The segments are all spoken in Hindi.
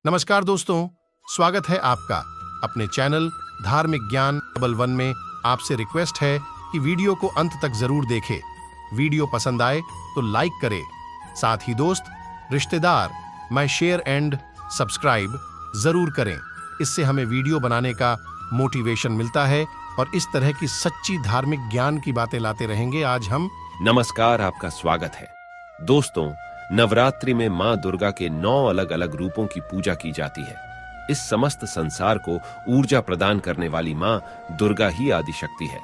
नमस्कार दोस्तों, स्वागत है आपका अपने चैनल धार्मिक ज्ञान डबल वन में। आपसे रिक्वेस्ट है कि वीडियो को अंत तक जरूर देखें। वीडियो पसंद आए तो लाइक करें, साथ ही दोस्त, रिश्तेदार में शेयर एंड सब्सक्राइब जरूर करें। इससे हमें वीडियो बनाने का मोटिवेशन मिलता है और इस तरह की सच्ची धार्मिक ज्ञान की बातें लाते रहेंगे। आज हम नमस्कार, आपका स्वागत है। दोस्तों, नवरात्रि में मां दुर्गा के 9 अलग अलग रूपों की पूजा की जाती है। इस समस्त संसार को ऊर्जा प्रदान करने वाली मां दुर्गा ही आदि शक्ति है।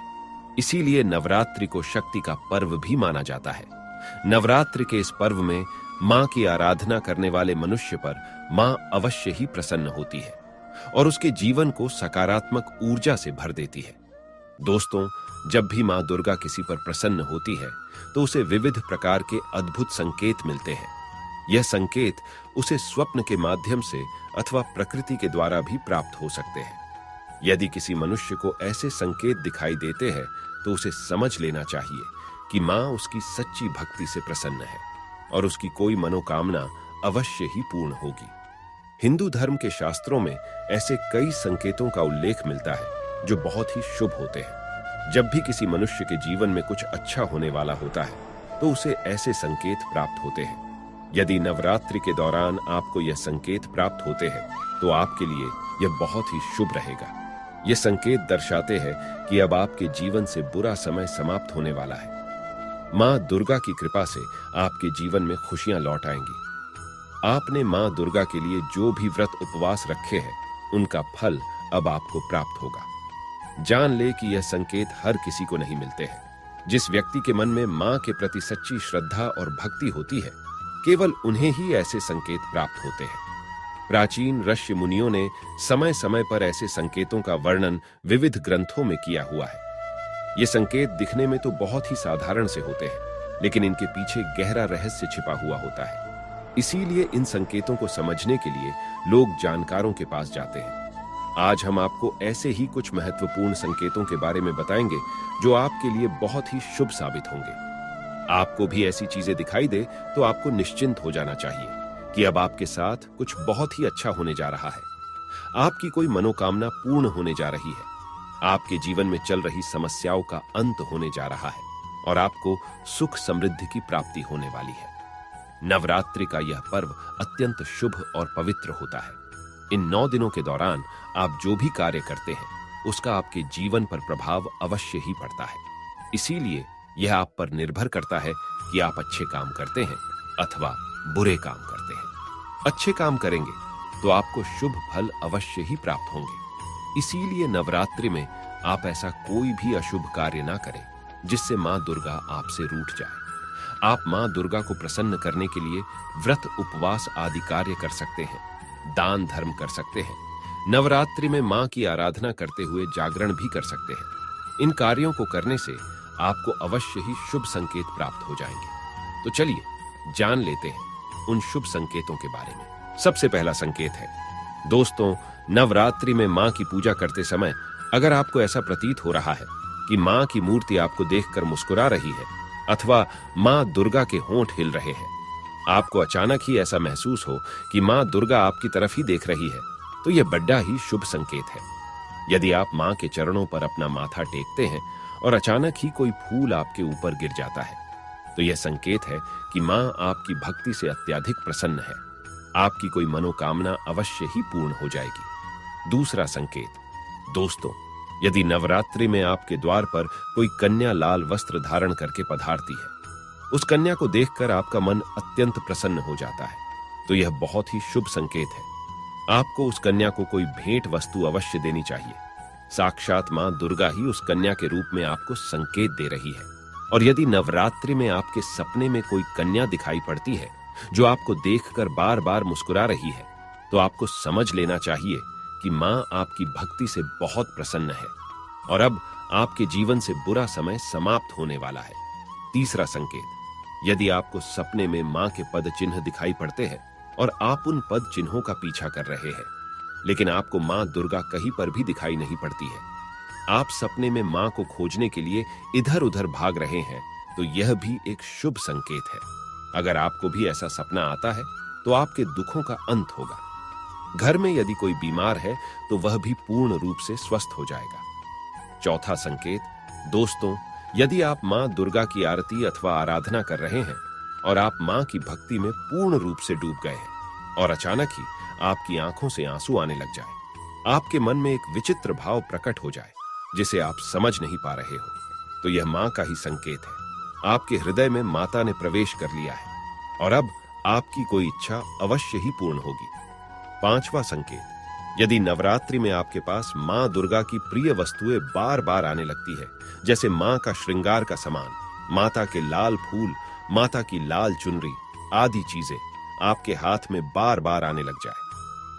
इसीलिए नवरात्रि को शक्ति का पर्व भी माना जाता है। नवरात्रि के इस पर्व में मां की आराधना करने वाले मनुष्य पर मां अवश्य ही प्रसन्न होती है और उसके जीवन को सकारात्मक ऊर्जा से भर देती है। दोस्तों, जब भी मां दुर्गा किसी पर प्रसन्न होती है तो उसे विविध प्रकार के अद्भुत संकेत मिलते हैं। यह संकेत उसे स्वप्न के माध्यम से अथवा प्रकृति के द्वारा भी प्राप्त हो सकते हैं। यदि किसी मनुष्य को ऐसे संकेत दिखाई देते हैं तो उसे समझ लेना चाहिए कि मां उसकी सच्ची भक्ति से प्रसन्न है और उसकी कोई मनोकामना अवश्य ही पूर्ण होगी। हिंदू धर्म के शास्त्रों में ऐसे कई संकेतों का उल्लेख मिलता है जो बहुत ही शुभ होते हैं। जब भी किसी मनुष्य के जीवन में कुछ अच्छा होने वाला होता है तो उसे ऐसे संकेत प्राप्त होते हैं। यदि नवरात्रि के दौरान आपको यह संकेत प्राप्त होते हैं तो आपके लिए यह बहुत ही शुभ रहेगा। यह संकेत दर्शाते हैं कि अब आपके जीवन से बुरा समय समाप्त होने वाला है। मां दुर्गा की कृपा से आपके जीवन में खुशियां लौट आएंगी। आपने मां दुर्गा के लिए जो भी व्रत उपवास रखे हैं उनका फल अब आपको प्राप्त होगा। जान ले कि यह संकेत हर किसी को नहीं मिलते हैं। जिस व्यक्ति के मन में मां के प्रति सच्ची श्रद्धा और भक्ति होती है, केवल उन्हें ही ऐसे संकेत प्राप्त होते हैं। प्राचीन ऋषि मुनियों ने समय समय पर ऐसे संकेतों का वर्णन विविध ग्रंथों में किया हुआ है। ये संकेत दिखने में तो बहुत ही साधारण से होते हैं, लेकिन इनके पीछे गहरा रहस्य छिपा हुआ होता है। इसीलिए इन संकेतों को समझने के लिए लोग जानकारों के पास जाते हैं। आज हम आपको ऐसे ही कुछ महत्वपूर्ण संकेतों के बारे में बताएंगे जो आपके लिए बहुत ही शुभ साबित होंगे। आपको भी ऐसी चीजें दिखाई दे तो आपको निश्चिंत हो जाना चाहिए कि अब आपके साथ कुछ बहुत ही अच्छा होने जा रहा है। आपकी कोई मनोकामना पूर्ण होने जा रही है। आपके जीवन में चल रही समस्याओं का अंत होने जा रहा है और आपको सुख समृद्धि की प्राप्ति होने वाली है। नवरात्रि का यह पर्व अत्यंत शुभ और पवित्र होता है। इन 9 दिनों के दौरान आप जो भी कार्य करते हैं उसका आपके जीवन पर प्रभाव अवश्य ही पड़ता है। इसीलिए यह आप पर निर्भर करता है कि आप अच्छे काम करते हैं अथवा बुरे काम करते हैं। अच्छे काम करेंगे तो आपको शुभ फल अवश्य ही प्राप्त होंगे। इसीलिए नवरात्रि में आप ऐसा कोई भी अशुभ कार्य ना करें जिससे मां दुर्गा आपसे रूठ जाए। आप मां दुर्गा को प्रसन्न करने के लिए व्रत उपवास आदि कार्य कर सकते हैं, दान धर्म कर सकते हैं। नवरात्रि में मां की आराधना करते हुए जागरण भी कर सकते हैं। इन कार्यों को करने से आपको अवश्य ही शुभ संकेत प्राप्त हो जाएंगे। तो चलिए जान लेते हैं उन शुभ संकेतों के बारे में। सबसे पहला संकेत है, दोस्तों, नवरात्रि में मां की पूजा करते समय अगर आपको ऐसा प्रतीत हो रहा है कि मां की मूर्ति आपको देखकर मुस्कुरा रही है अथवा मां दुर्गा के होंठ हिल रहे हैं, आपको अचानक ही ऐसा महसूस हो कि मां दुर्गा आपकी तरफ ही देख रही है, तो यह बड़ा ही शुभ संकेत है। यदि आप मां के चरणों पर अपना माथा टेकते हैं और अचानक ही कोई फूल आपके ऊपर गिर जाता है, तो यह संकेत है कि मां आपकी भक्ति से अत्यधिक प्रसन्न है। आपकी कोई मनोकामना अवश्य ही पूर्ण हो जाएगी। दूसरा संकेत, दोस्तों, यदि नवरात्रि में आपके द्वार पर कोई कन्या लाल वस्त्र धारण करके पधारती है, उस कन्या को देखकर आपका मन अत्यंत प्रसन्न हो जाता है, तो यह बहुत ही शुभ संकेत है। आपको उस कन्या को कोई भेंट वस्तु अवश्य देनी चाहिए। साक्षात मां दुर्गा ही उस कन्या के रूप में आपको संकेत दे रही है। और यदि नवरात्रि में आपके सपने में कोई कन्या दिखाई पड़ती है जो आपको देखकर बार बार मुस्कुरा रही है, तो आपको समझ लेना चाहिए कि मां आपकी भक्ति से बहुत प्रसन्न है और अब आपके जीवन से बुरा समय समाप्त होने वाला है। तीसरा संकेत, यदि आपको सपने में मां के पद चिन्ह दिखाई पड़ते हैं और आप उन पद चिन्हों का पीछा कर रहे हैं, लेकिन आपको मां दुर्गा कहीं पर भी दिखाई नहीं पड़ती है, आप सपने में मां को खोजने के लिए इधर उधर भाग रहे हैं, तो यह भी एक शुभ संकेत है। अगर आपको भी ऐसा सपना आता है तो आपके दुखों का अंत होगा। घर में यदि कोई बीमार है तो वह भी पूर्ण रूप से स्वस्थ हो जाएगा। चौथा संकेत, दोस्तों, यदि आप मां दुर्गा की आरती अथवा आराधना कर रहे हैं और आप मां की भक्ति में पूर्ण रूप से डूब गए हैं और अचानक ही आपकी आंखों से आंसू आने लग जाए, आपके मन में एक विचित्र भाव प्रकट हो जाए जिसे आप समझ नहीं पा रहे हो, तो यह मां का ही संकेत है। आपके हृदय में माता ने प्रवेश कर लिया है और अब आपकी कोई इच्छा अवश्य ही पूर्ण होगी। पांचवा संकेत, यदि नवरात्रि में आपके पास मां दुर्गा की प्रिय वस्तुएं बार बार आने लगती है, जैसे मां का श्रृंगार का सामान, माता के लाल फूल, माता की लाल चुनरी आदि चीजें आपके हाथ में बार बार आने लग जाए,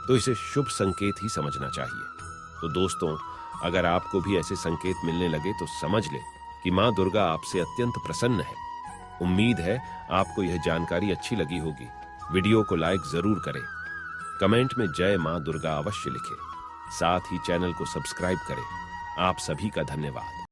तो इसे शुभ संकेत ही समझना चाहिए। तो दोस्तों, अगर आपको भी ऐसे संकेत मिलने लगे तो समझ लें कि मां दुर्गा आपसे अत्यंत प्रसन्न है। उम्मीद है आपको यह जानकारी अच्छी लगी होगी। वीडियो को लाइक जरूर करें, कमेंट में जय मां दुर्गा अवश्य लिखें, साथ ही चैनल को सब्सक्राइब करें। आप सभी का धन्यवाद।